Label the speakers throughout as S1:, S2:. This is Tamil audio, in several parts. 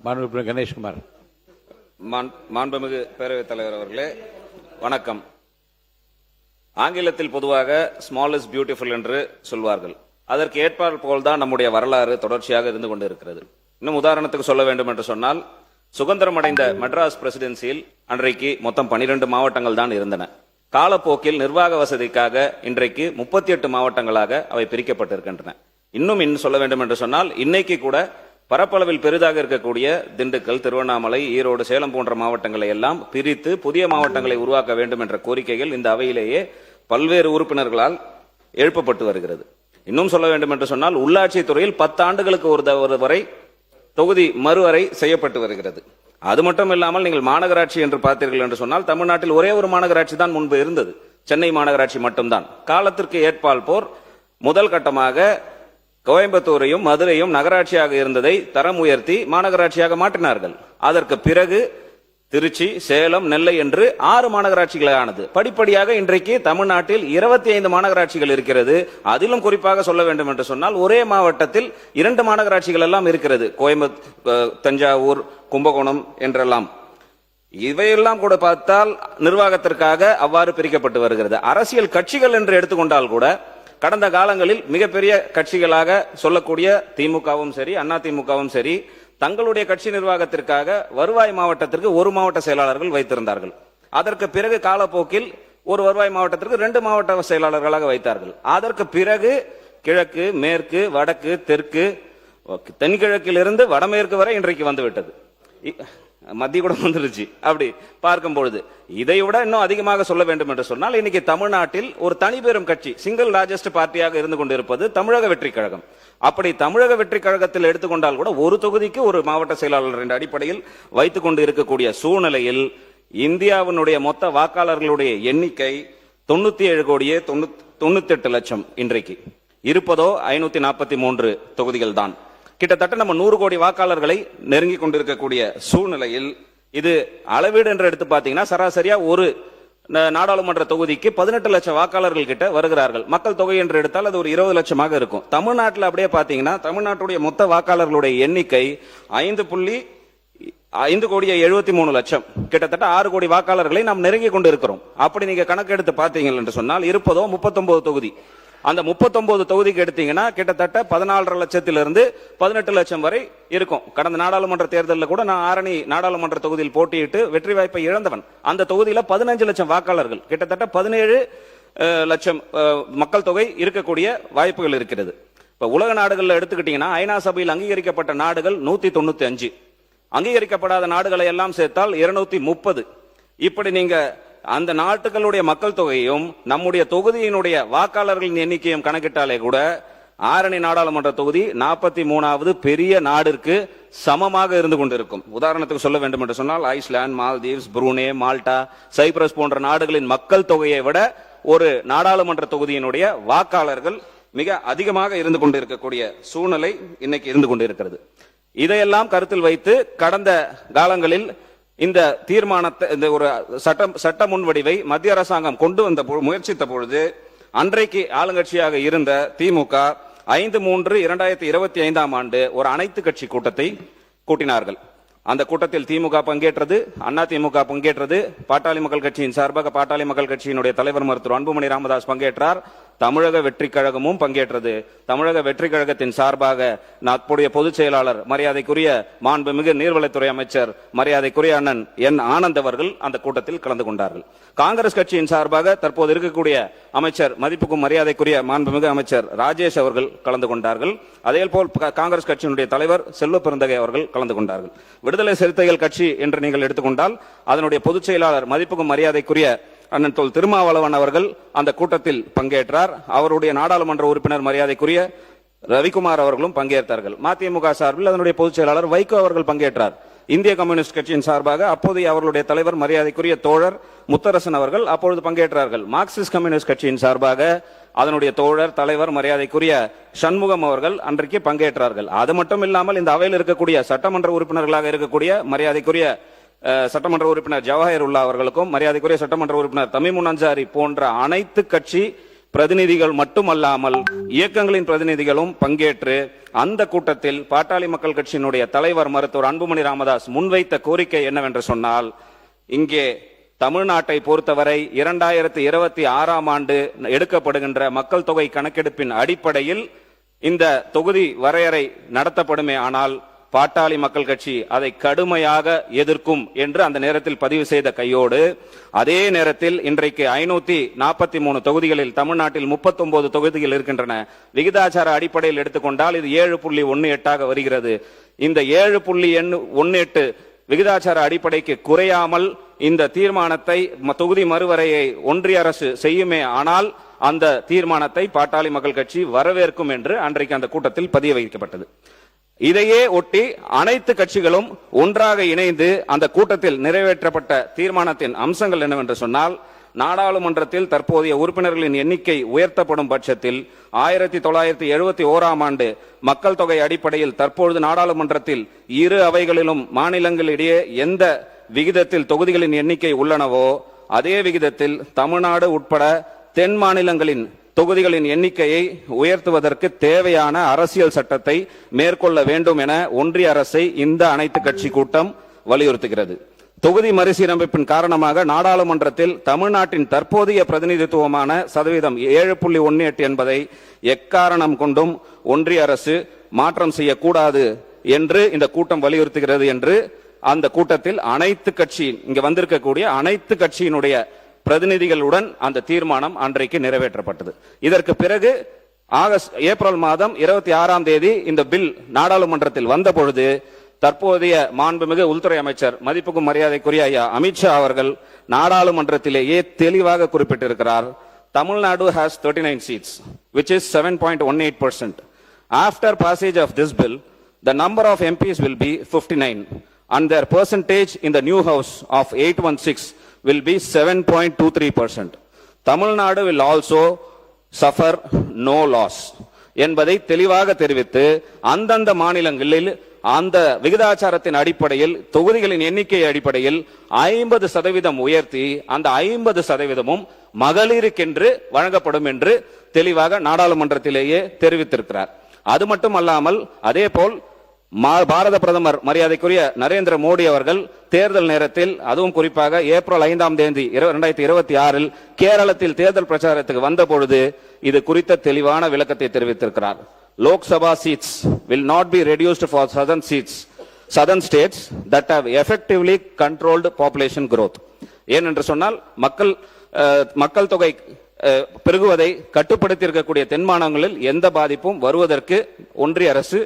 S1: மாண்புமிகு கணேஷ்குமார்.
S2: மாண்புமிகு பேரவைத் தலைவர் அவர்களே வணக்கம். ஆங்கிலத்தில் பொதுவாக ஸ்மால் இஸ் பியூட்டிஃபுல் என்று சொல்வார்கள். அதற்கு ஏற்பால் போல்தான் நம்முடைய வரலாறு தொடர்ச்சியாக இருந்து கொண்டிருக்கிறது. இன்னும் உதாரணத்துக்கு சொல்ல வேண்டும் என்று சொன்னால், சுதந்திரம் அடைந்த மெட்ராஸ் பிரசிடென்சியில் அன்றைக்கு மொத்தம் 12 மாவட்டங்கள் தான் இருந்தன. காலப்போக்கில் நிர்வாக வசதிக்காக இன்றைக்கு 38 மாவட்டங்களாக அவை பிரிக்கப்பட்டிருக்கின்றன. இன்னும் சொல்ல வேண்டும் என்று சொன்னால், இன்னைக்கு கூட பரப்பளவில் பெரிதாக இருக்கக்கூடிய திண்டுக்கல், திருவண்ணாமலை, ஈரோடு, சேலம் போன்ற மாவட்டங்களை எல்லாம் பிரித்து புதிய மாவட்டங்களை உருவாக்க வேண்டும் என்ற கோரிக்கைகள் இந்த அவையிலேயே பல்வேறு உறுப்பினர்களால் எழுப்பப்பட்டு வருகிறது. இன்னும் சொல்ல வேண்டும் என்று சொன்னால், உள்ளாட்சி துறையில் 10 ஆண்டுகளுக்கு ஒரு வரை தொகுதி மறுவரை செய்யப்பட்டு வருகிறது. அது மட்டும் இல்லாமல் நீங்கள் மாநகராட்சி என்று பார்த்தீர்கள் என்று சொன்னால், தமிழ்நாட்டில் ஒரே ஒரு மாநகராட்சி தான் முன்பு இருந்தது, சென்னை மாநகராட்சி மட்டும்தான். காலத்திற்கு ஏற்பால் போர் முதல் கட்டமாக கோயம்புத்தூரையும் மதுரையும் நகராட்சியாக இருந்ததை தரம் உயர்த்தி மாநகராட்சியாக மாற்றினார்கள். அதற்கு பிறகு திருச்சி, சேலம், நெல்லை என்று 6 மாநகராட்சிகளானது. படிப்படியாக இன்றைக்கு தமிழ்நாட்டில் 25 மாநகராட்சிகள் இருக்கிறது. அதிலும் குறிப்பாக சொல்ல வேண்டும் என்று சொன்னால், ஒரே மாவட்டத்தில் 2 மாநகராட்சிகள் எல்லாம் இருக்கிறது. கோயம்புத்தூர், தஞ்சாவூர், கும்பகோணம் என்றெல்லாம். இவையெல்லாம் கூட பார்த்தால் நிர்வாகத்திற்காக அவ்வாறு பிரிக்கப்பட்டு வருகிறது. அரசியல் கட்சிகள் என்று எடுத்துக்கொண்டால் கூட கடந்த காலங்களில் மிகப்பெரிய கட்சிகளாக சொல்லக்கூடிய திமுகவும் சரி, அண்ணா திமுகவும் சரி, தங்களுடைய கட்சி நிர்வாகத்திற்காக வருவாய் மாவட்டத்திற்கு 1 மாவட்ட செயலாளர்கள் வைத்திருந்தார்கள். அதற்கு பிறகு காலப்போக்கில் ஒரு வருவாய் மாவட்டத்திற்கு 2 மாவட்ட செயலாளர்களாக வைத்தார்கள். அதற்கு பிறகு கிழக்கு, மேற்கு, வடக்கு, தெற்கு, தென்கிழக்கிலிருந்து வடமேற்கு வரை இன்றைக்கு வந்துவிட்டது. மத்திய கூட வந்துருச்சு. அப்படி பார்க்கும் பொழுது இதை விட இன்னும் அதிகமாக சொல்ல வேண்டும் என்று சொன்னால், இன்னைக்கு தமிழ்நாட்டில் ஒரு தனிபெரும் கட்சி, சிங்கிள் லார்ஜஸ்ட் பார்ட்டியாக இருந்து கொண்டிருப்பது தமிழக வெற்றி கழகம். அப்படி தமிழக வெற்றி கழகத்தில் எடுத்துக்கொண்டால் கூட ஒரு தொகுதிக்கு ஒரு மாவட்ட செயலாளர் என்ற அடிப்படையில் வைத்துக் கொண்டு இருக்கக்கூடிய சூழ்நிலையில் இந்தியாவினுடைய மொத்த வாக்காளர்களுடைய எண்ணிக்கை 97,98,00,000 இன்றைக்கு இருப்பதோ 543 தொகுதிகள் தான். கிட்டத்தட்ட நம்ம 100 கோடி வாக்காளர்களை நெருங்கி கொண்டிருக்கக்கூடிய சூழ்நிலையில் இது அளவீடு என்று எடுத்து பார்த்தீங்கன்னா, சராசரியா ஒரு நாடாளுமன்ற தொகுதிக்கு 18 லட்சம் வாக்காளர்கள் கிட்ட வருகிறார்கள். மக்கள் தொகை என்று எடுத்தால் அது ஒரு 20 லட்சமாக இருக்கும். தமிழ்நாட்டில் அப்படியே பார்த்தீங்கன்னா, தமிழ்நாட்டுடைய மொத்த வாக்காளர்களுடைய எண்ணிக்கை 5,73,00,000, கிட்டத்தட்ட 6 கோடி வாக்காளர்களை நாம் நெருங்கி கொண்டு இருக்கிறோம். அப்படி நீங்க கணக்கெடுத்து பார்த்தீங்க என்று சொன்னால் இருப்பதோ 39 தொகுதி. அந்த 39 தொகுதிக்கு எடுத்தீங்கன்னா கிட்டத்தட்ட 14.5 லட்சத்திலிருந்து 18 லட்சம் வரை இருக்கும். கடந்த நாடாளுமன்ற தேர்தலில் கூட நான் ஆரணி நாடாளுமன்ற தொகுதியில் போட்டியிட்டு வெற்றி வாய்ப்பை இழந்தவன். அந்த தொகுதியில் 15 லட்சம் வாக்காளர்கள், கிட்டத்தட்ட 17 லட்சம் மக்கள் தொகை இருக்கக்கூடிய வாய்ப்புகள் இருக்கிறது. இப்ப உலக நாடுகளில் எடுத்துக்கிட்டீங்கன்னா, ஐநா சபையில் அங்கீகரிக்கப்பட்ட நாடுகள் 195, அங்கீகரிக்கப்படாத நாடுகளை எல்லாம் சேர்த்தால் 230. இப்படி நீங்க அந்த நாட்டுகளுடைய மக்கள் தொகையும் நம்முடைய தொகுதியினுடைய வாக்காளர்களின் எண்ணிக்கையும் கணக்கிட்டாலே கூட ஆரணி நாடாளுமன்ற தொகுதி 43வது பெரிய நாடிற்கு சமமாக இருந்து கொண்டிருக்கும். உதாரணத்துக்கு சொல்ல வேண்டும் என்று சொன்னால், Iceland, Maldives, Brunei, Malta, Cyprus போன்ற நாடுகளின் மக்கள் தொகையை விட ஒரு நாடாளுமன்ற தொகுதியினுடைய வாக்காளர்கள் மிக அதிகமாக இருந்து கொண்டிருக்கக்கூடிய சூழ்நிலை இன்னைக்கு இருந்து கொண்டிருக்கிறது. இதையெல்லாம் கருத்தில் வைத்து கடந்த காலங்களில் இந்த தீர்மானத்தை, இந்த ஒரு சட்ட முன்வடிவை மத்திய அரசாங்கம் கொண்டு வந்த முயற்சித்த பொழுது அன்றைக்கு ஆளுங்கட்சியாக இருந்த திமுக 5/3/2025 ஆண்டு ஒரு அனைத்து கட்சி கூட்டத்தை கூட்டினார்கள். அந்த கூட்டத்தில் திமுக பங்கேற்றது, அண்ணா திமுக பங்கேற்றது, பாட்டாளி மக்கள் கட்சியின் சார்பாக பாட்டாளி மக்கள் கட்சியினுடைய தலைவர் மருத்துவர் அன்புமணி ராமதாஸ் பங்கேற்றார், தமிழக வெற்றி கழகமும் பங்கேற்றது. தமிழக வெற்றி கழகத்தின் சார்பாக அப்போதைய பொதுச் செயலாளர் மரியாதைக்குரிய மாண்புமிகு நீர்வளத்துறை அமைச்சர் மரியாதைக்குரிய அண்ணன் என் ஆனந்த் அவர்கள் அந்த கூட்டத்தில் கலந்து கொண்டார்கள். காங்கிரஸ் கட்சியின் சார்பாக தற்போது இருக்கக்கூடிய அமைச்சர் மதிப்புக்கும் மரியாதைக்குரிய மாண்புமிகு அமைச்சர் ராஜேஷ் அவர்கள் கலந்து கொண்டார்கள். அதேபோல் காங்கிரஸ் கட்சியினுடைய தலைவர் செல்வ பெருந்தகை அவர்கள் கலந்து கொண்டார்கள். விடுதலை சிறுத்தைகள் கட்சி என்று நீங்கள் எடுத்துக்கொண்டால் அதனுடைய பொதுச் செயலாளர் மதிப்புக்கும் மரியாதைக்குரிய அண்ணன் தொல் திருமாவளவன் அவர்கள் அந்த கூட்டத்தில் பங்கேற்றார். அவருடைய நாடாளுமன்ற உறுப்பினர் மரியாதைக்குரிய ரவிக்குமார் அவர்களும் பங்கேற்றார்கள். மதிமுக சார்பில் அதனுடைய பொதுச் செயலாளர் வைகோ அவர்கள் பங்கேற்றார். இந்திய கம்யூனிஸ்ட் கட்சியின் சார்பாக அப்போதைய அவர்களுடைய தலைவர் மரியாதைக்குரிய தோழர் முத்தரசன் அவர்கள் அப்பொழுது பங்கேற்றார்கள். மார்க்சிஸ்ட் கம்யூனிஸ்ட் கட்சியின் சார்பாக அதனுடைய தோழர் தலைவர் மரியாதைக்குரிய சண்முகம் அவர்கள் அன்றைக்கு பங்கேற்றார்கள். அது மட்டும் இல்லாமல் இந்த அவையில் இருக்கக்கூடிய சட்டமன்ற உறுப்பினர்களாக இருக்கக்கூடிய மரியாதைக்குரிய சட்டமன்ற உறுப்பினர் ஜவஹர் உல்லா அவர்களுக்கும் மரியாதைக்குரிய சட்டமன்ற உறுப்பினர் தமிமுன் அன்சாரி போன்ற அனைத்து கட்சி பிரதிநிதிகள் மட்டுமல்லாமல் இயக்கங்களின் பிரதிநிதிகளும் பங்கேற்று அந்த கூட்டத்தில் பாட்டாளி மக்கள் கட்சியினுடைய தலைவர் மருத்துவர் அன்புமணி ராமதாஸ் முன்வைத்த கோரிக்கை என்னவென்று சொன்னால், இங்கே தமிழ்நாட்டை பொறுத்தவரை 2026ஆம் ஆண்டு எடுக்கப்படுகின்ற மக்கள் தொகை கணக்கெடுப்பின் அடிப்படையில் இந்த தொகுதி வரையறை நடத்தப்படுமே ஆனால் பாட்டாளி மக்கள் கட்சி அதை கடுமையாக எதிர்க்கும் என்று அந்த நேரத்தில் பதிவு செய்த கையோடு, அதே நேரத்தில் இன்றைக்கு 543 தொகுதிகளில் தமிழ்நாட்டில் 39 தொகுதிகள் இருக்கின்றன. விகிதாச்சார அடிப்படையில் எடுத்துக்கொண்டால் இது 7.18 வருகிறது. இந்த 7.18 விகிதாச்சார அடிப்படைக்கு குறையாமல் இந்த தீர்மானத்தை தொகுதி மறுவரையை ஒன்றிய அரசு செய்யுமே ஆனால் அந்த தீர்மானத்தை பாட்டாளி மக்கள் கட்சி வரவேற்கும் என்று அன்றைக்கு அந்த கூட்டத்தில் பதிய வைக்கப்பட்டது. இதையே ஒட்டி அனைத்து கட்சிகளும் ஒன்றாக இணைந்து அந்த கூட்டத்தில் நிறைவேற்றப்பட்ட தீர்மானத்தின் அம்சங்கள் என்னவென்று சொன்னால், நாடாளுமன்றத்தில் தற்போதைய உறுப்பினர்களின் எண்ணிக்கை உயர்த்தப்படும் பட்சத்தில் 1971ஆம் ஆண்டு மக்கள் தொகை அடிப்படையில் தற்பொழுது நாடாளுமன்றத்தில் இரு அவைகளிலும் மாநிலங்களிடையே எந்த விகிதத்தில் தொகுதிகளின் எண்ணிக்கை உள்ளனவோ அதே விகிதத்தில் தமிழ்நாடு உட்பட தென் மாநிலங்களின் தொகுதிகளின் எண்ணிக்கையை உயர்த்துவதற்கு தேவையான அரசியல் சட்டத்தை மேற்கொள்ள வேண்டும் என ஒன்றிய அரசை இந்த அனைத்து கட்சி கூட்டம் வலியுறுத்துகிறது. தொகுதி மறுசீரமைப்பின் காரணமாக நாடாளுமன்றத்தில் தமிழ்நாட்டின் தற்போதைய பிரதிநிதித்துவமான சதவீதம் 7.18 என்பதை எக்காரணம் கொண்டும் ஒன்றிய அரசு மாற்றம் செய்யக்கூடாது என்று இந்த கூட்டம் வலியுறுத்துகிறது என்று அந்த கூட்டத்தில் அனைத்து கட்சி இங்க வந்திருக்கக்கூடிய அனைத்து கட்சியினுடைய பிரதிநிதிகளுடன் அந்த தீர்மானம் அன்றைக்கு நிறைவேற்றப்பட்டது. இதற்கு பிறகு ஏப்ரல் மாதம் 26ஆம் தேதி இந்த பில் நாடாளுமன்றத்தில் வந்த பொழுது தற்போதைய மாண்புமிகு உள்துறை அமைச்சர் மதிப்புக்கும் மரியாதைக்குரிய ஐயா அமித்ஷா அவர்கள் நாடாளுமன்றத்திலேயே தெளிவாக குறிப்பிட்டிருக்கிறார், Tamil Nadu has 39 seats which is 7.18%. After passage of this bill the number of MPs will be 59 and their percentage in the new house of 816 will be 7.23%. Tamil Nadu will also suffer no loss என்பதை தெளிவாக தெரிவித்து அந்தந்த மாநிலங்களில் அந்த விகிதாச்சாரத்தின் அடிப்படையில் தொகுதிகளின் எண்ணிக்கை அடிப்படையில் 50% உயர்த்தி அந்த 50%ம் மகளிருக்கென்று வழங்கப்படும் என்று தெளிவாக நாடாளுமன்றத்திலேயே தெரிவித்திருக்கிறார். அது மட்டுமல்லாமல் அதேபோல் பாரத பிரதமர் மரியாதைக்குரிய நரேந்திர மோடி அவர்கள் தேர்தல் நேரத்தில் அதுவும் குறிப்பாக ஏப்ரல் 5ஆம் தேதி 2026 கேரளத்தில் தேர்தல் பிரச்சாரத்துக்கு வந்த பொழுது இது குறித்த தெளிவான விளக்கத்தை தெரிவித்திருக்கிறார். Lok Sabha seats will not be reduced for southern states that have effectively controlled population growth. ஏனென்று சொன்னால் மக்கள் தொகை பெருகுவதை கட்டுப்படுத்தி இருக்கக்கூடிய தென் மாநிலங்களில் எந்த பாதிப்பும் வருவதற்கு ஒன்றிய அரசு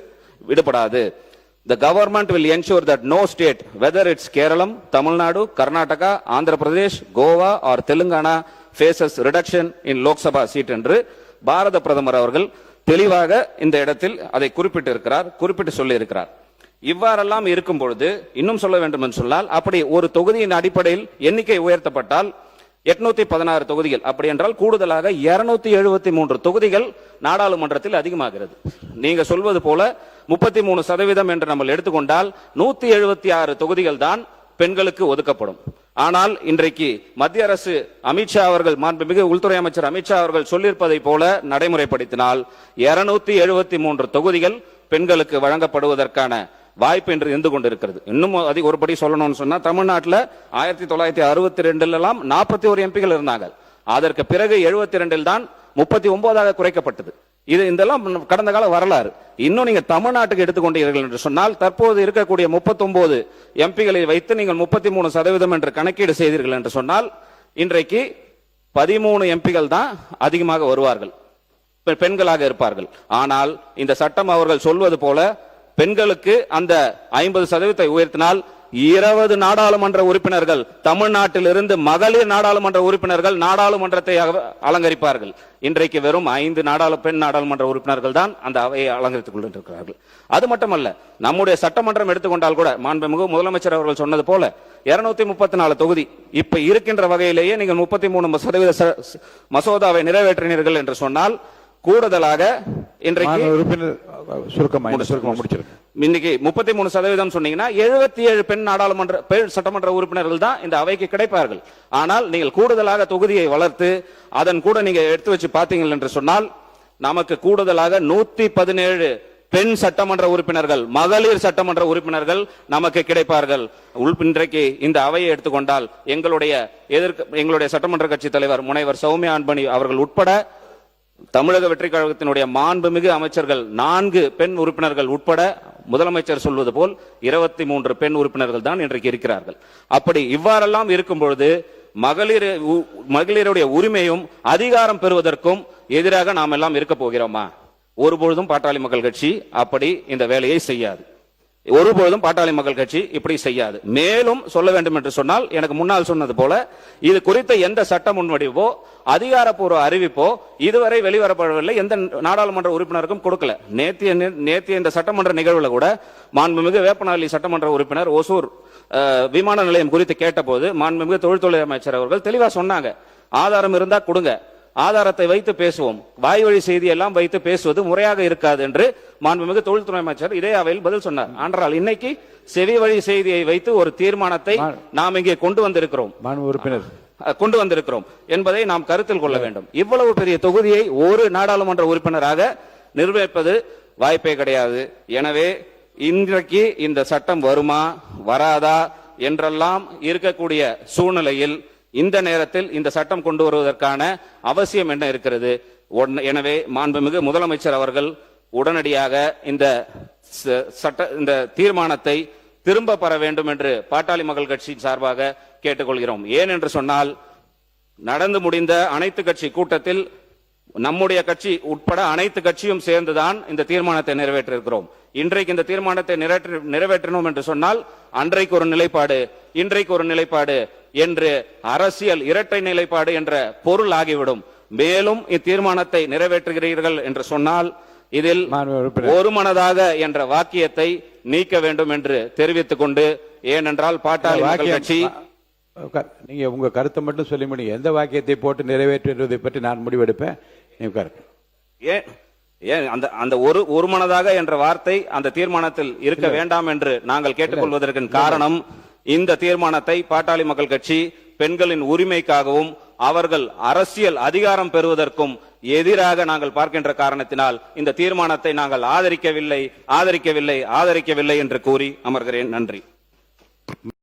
S2: விடுபடாது. The government will ensure that no state, whether it's Kerala, Tamil Nadu, Karnataka, Andhra Pradesh, Goa or Telangana faces reduction in Lok Sabha seat என்று பாரத பிரதமர் அவர்கள் தெளிவாக இந்த இடத்தில் அதை குறிப்பிட்டு சொல்லி இருக்கிறார். இவ்வாறெல்லாம் இருக்கும் பொழுது இன்னும் சொல்ல வேண்டும் என்று சொன்னால், அப்படி ஒரு தொகுதியின் அடிப்படையில் எண்ணிக்கை உயர்த்தப்பட்டால் 816 தொகுதிகள், அப்படி என்றால் கூடுதலாக 273 தொகுதிகள் நாடாளுமன்றத்தில் அதிகமாகிறது. நீங்க சொல்வது போல 33% என்று நம்ம எடுத்துக்கொண்டால் 176 தொகுதிகள் தான் பெண்களுக்கு ஒதுக்கப்படும். ஆனால் இன்றைக்கு மத்திய அரசு அமித்ஷா அவர்கள் மாண்புமிகு உள்துறை அமைச்சர் அமித்ஷா அவர்கள் சொல்லியிருப்பதை போல நடைமுறைப்படுத்தினால் 273 தொகுதிகள் பெண்களுக்கு வழங்கப்படுவதற்கான வாய்ப்பு என்று இருந்து கொண்டிருக்கிறது. இன்னும் ஒருபடி சொல்லணும்னு சொன்னா, தமிழ்நாட்டில் 1962 41 எம்பிகள் இருந்தாங்க. அதற்கு பிறகு 72 தான் 39 குறைக்கப்பட்டது. இதெல்லாம் கடந்த கால வரலாறு. இன்னும் நீங்க தமிழ்நாட்டுக்கு எடுத்துக்கொண்டீர்கள் என்று சொன்னால், தற்போது இருக்கக்கூடிய 39 எம்பிகளை வைத்து நீங்கள் 33% என்று கணக்கீடு செய்தீர்கள் என்று சொன்னால், இன்றைக்கு 13 எம்பிகள் தான் அதிகமாக வருவார்கள், பெண்களாக இருப்பார்கள். ஆனால் இந்த சட்டம் அவர்கள் சொல்வது போல பெண்களுக்கு அந்த 50% உயர்த்தினால் 20 நாடாளுமன்ற உறுப்பினர்கள் தமிழ்நாட்டில் இருந்து மகளிர் நாடாளுமன்ற உறுப்பினர்கள் நாடாளுமன்றத்தை அலங்கரிப்பார்கள். இன்றைக்கு வெறும் 5 பெண் நாடாளுமன்ற உறுப்பினர்கள் தான் அந்த அவையை அலங்கரித்துக் கொண்டிருக்கிறார்கள். அது மட்டுமல்ல, நம்முடைய சட்டமன்றம் எடுத்துக்கொண்டால் கூட மாண்புமிகு முதலமைச்சர் அவர்கள் சொன்னது போல 234 தொகுதி இப்ப இருக்கின்ற வகையிலேயே நீங்கள் 33% மசோதாவை நிறைவேற்றினீர்கள் என்று சொன்னால் கூடுதலாக இன்றைக்கு
S1: மாண்பு உறுப்பினர் சுருக்கமா முடிச்சிருங்க.
S2: இன்னைக்கு 33% சொன்னீங்கன்னா 77 பெண் சட்டமன்ற உறுப்பினர்கள் தான் இந்த அவைக்கு கிடைப்பார்கள். ஆனால் நீங்கள் கூடுதலாக தொகுதியை வளர்த்து அதன் கூட நீங்க எடுத்து வச்சு பாத்தீங்கள் என்று சொன்னால் நமக்கு கூடுதலாக 117 பெண் சட்டமன்ற உறுப்பினர்கள், மகளிர் சட்டமன்ற உறுப்பினர்கள் நமக்கு கிடைப்பார்கள். இன்றைக்கு இந்த அவையை எடுத்துக்கொண்டால் எங்களுடைய சட்டமன்ற கட்சி தலைவர் முனைவர் சௌமியா அன்பணி அவர்கள் உட்பட தமிழக வெற்றி கழகத்தினுடைய மாண்புமிகு அமைச்சர்கள் 4 பெண் உறுப்பினர்கள் உட்பட முதலமைச்சர் சொல்வது போல் 23 பெண் உறுப்பினர்கள் தான் இன்றைக்கு இருக்கிறார்கள். அப்படி இவ்வாறெல்லாம் இருக்கும் பொழுது மகளிருடைய உரிமையும் அதிகாரம் பெறுவதற்கும் எதிராக நாம் எல்லாம் இருக்க போகிறோமா? ஒருபொழுதும் பாட்டாளி மக்கள் கட்சி அப்படி இந்த வேலையை செய்யாது. ஒருபொழுதும் பாட்டாளி மக்கள் கட்சி இப்படி செய்யாது. மேலும் சொல்ல வேண்டும் என்று சொன்னால், எனக்கு முன்னால் சொன்னது போல இது குறித்த எந்த சட்ட முன்வடிவோ அதிகாரப்பூர்வ அறிவிப்போ இதுவரை வெளிவரப்படவில்லை. எந்த நாடாளுமன்ற உறுப்பினருக்கும் கொடுக்கல. நேத்திய இந்த சட்டமன்ற நிகழ்வுல கூட மாண்புமிகு வேப்பநாளி சட்டமன்ற உறுப்பினர் ஒசூர் விமான நிலையம் குறித்து கேட்டபோது மாண்புமிகு தொழில்துறை அமைச்சர் அவர்கள் தெளிவா சொன்னாங்க, ஆதாரம் இருந்தா கொடுங்க, ஆதாரத்தை வைத்து பேசுவோம், வாய்வழி செய்தி எல்லாம் வைத்து பேசுவது முறையாக இருக்காது என்று மாண்புமிகு தொழில்துறை அமைச்சர் இதே அவையில் பதில் சொன்னார். ஆனால் இன்னைக்கு செவி வழி செய்தியை வைத்து ஒரு தீர்மானத்தை நாம் இங்கே கொண்டு வந்திருக்கிறோம் என்பதை நாம் கருத்தில் கொள்ள வேண்டும். இவ்வளவு பெரிய தொகுதியை ஒரு நாடாளுமன்ற உறுப்பினராக நிர்வகிப்பது வாய்ப்பே கிடையாது. எனவே இன்றைக்கு இந்த சட்டம் வருமா வராதா என்றெல்லாம் இருக்கக்கூடிய சூழ்நிலையில் இந்த நேரத்தில் இந்த சட்டம் கொண்டு வருவதற்கான அவசியம் என்ன இருக்கிறது? எனவே மாண்புமிகு முதலமைச்சர் அவர்கள் உடனடியாக இந்த தீர்மானத்தை திரும்ப பெற வேண்டும் என்று பாட்டாளி மக்கள் கட்சியின் சார்பாக கேட்டுக்கொள்கிறோம். ஏன் என்று சொன்னால், நடந்து முடிந்த அனைத்து கட்சி கூட்டத்தில் நம்முடைய கட்சி உட்பட அனைத்து கட்சியும் சேர்ந்துதான் இந்த தீர்மானத்தை நிறைவேற்றிருக்கிறோம். இன்றைக்கு இந்த தீர்மானத்தை நிறைவேற்றணும் என்று சொன்னால் அன்றைக்கு ஒரு நிலைப்பாடு, இன்றைக்கு ஒரு நிலைப்பாடு என்று அரசியல் இரட்டை நிலைப்பாடு என்ற பொருள் ஆகிவிடும். மேலும் இத்தீர்மானத்தை நிறைவேற்றுகிறீர்கள் என்று சொன்னால் இதில் ஒருமனதாக என்ற வாக்கியத்தை நீக்க வேண்டும் என்று தெரிவித்துக் கொண்டு, ஏனென்றால் பாட்டாளி மக்கள் கட்சி
S1: நீங்க உங்க கருத்தை மட்டும் சொல்லி முடியும். எந்த வாக்கியத்தை போட்டு நிறைவேற்றுவதை பற்றி நான் முடிவெடுப்பேன்.
S2: ஏன் அந்த ஒருமனதாக என்ற வார்த்தை அந்த தீர்மானத்தில் இருக்க வேண்டாம் என்று நாங்கள் கேட்டுக்கொள்வதற்கு காரணம், இந்த தீர்மானத்தை பாட்டாளி மக்கள் கட்சி பெண்களின் உரிமைக்காகவும் அவர்கள் அரசியல் அதிகாரம் பெறுவதற்கும் எதிராக நாங்கள் பார்க்கின்ற காரணத்தினால் இந்த தீர்மானத்தை நாங்கள் ஆதரிக்கவில்லை என்று கூறி அமர்கிறேன். நன்றி.